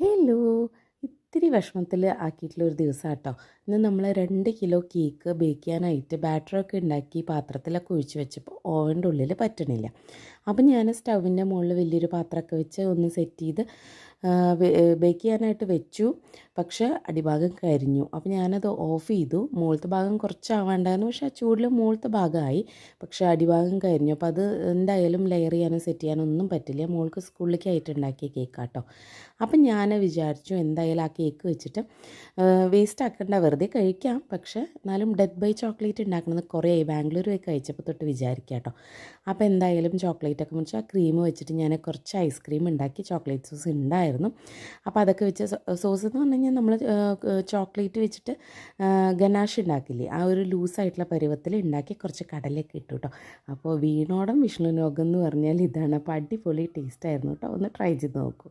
Hello, ഇത്തിരി വിഷമത്തിൽ ആക്കിയിട്ടുള്ള ഒരു ദിവസം കേട്ടോ. ഇന്ന് നമ്മൾ 2 കിലോ കേക്ക് ബേക്ക് ചെയ്യാനായിട്ട് ബാറ്ററൊക്കെ ഉണ്ടാക്കി പാത്രത്തിലൊക്കെ ഒഴിച്ച് വെച്ചപ്പോൾ ഓവൻ്റെ ഉള്ളിൽ പറ്റണില്ല. അപ്പം ഞാൻ സ്റ്റൗവിൻ്റെ മുകളിൽ വലിയൊരു പാത്രമൊക്കെ വെച്ച് ഒന്ന് സെറ്റ് ചെയ്ത് ബേക്ക് ചെയ്യാനായിട്ട് വെച്ചു. പക്ഷേ അടിഭാഗം കരിഞ്ഞു. അപ്പോൾ ഞാനത് ഓഫ് ചെയ്തു. മുകളിലത്തെ ഭാഗം കുറച്ചാവാണ്ടായിരുന്നു, പക്ഷേ ആ ചൂടിൽ മുകളിലത്തെ ഭാഗമായി. പക്ഷേ അടിഭാഗം കരിഞ്ഞു. അപ്പോൾ അത് എന്തായാലും ലെയർ ചെയ്യാനും സെറ്റ് ചെയ്യാനും ഒന്നും പറ്റില്ല. മോൾക്ക് സ്കൂളിലേക്ക് ആയിട്ട് ഉണ്ടാക്കിയ കേക്കാട്ടോ. അപ്പം ഞാൻ വിചാരിച്ചു എന്തായാലും ആ കേക്ക് വെച്ചിട്ട് വേസ്റ്റ് ആക്കണ്ട, വെറുതെ കഴിക്കാം. പക്ഷേ എന്നാലും ഡെത്ത് ബൈ ചോക്ലേറ്റ് ഉണ്ടാക്കണമെന്ന് കുറേ ബാംഗ്ലൂർ പോയി കഴിച്ചപ്പോൾ തൊട്ട് വിചാരിക്കാം കേട്ടോ. അപ്പോൾ എന്തായാലും ചോക്ലേറ്റൊക്കെ മുറിച്ച് ആ ക്രീം വെച്ചിട്ട് ഞാൻ കുറച്ച് ഐസ്ക്രീം ഉണ്ടാക്കി. ചോക്ലേറ്റ് സോസ് ഉണ്ടായിരുന്നു. അപ്പോൾ അതൊക്കെ വെച്ച് സോസ് എന്ന് പറഞ്ഞു കഴിഞ്ഞാൽ നമ്മൾ ചോക്ലേറ്റ് വെച്ചിട്ട് ഗനാഷ് ഉണ്ടാക്കില്ലേ, ആ ഒരു ലൂസായിട്ടുള്ള പരുവത്തിൽ ഉണ്ടാക്കി കുറച്ച് കടലയൊക്കെ ഇട്ടു കേട്ടോ. അപ്പോൾ വീണോടം വിഷ്ണുലോകം എന്ന് പറഞ്ഞാൽ ഇതാണ്. അപ്പോൾ അടിപൊളി ടേസ്റ്റായിരുന്നു കേട്ടോ. ഒന്ന് ട്രൈ ചെയ്ത് നോക്കൂ.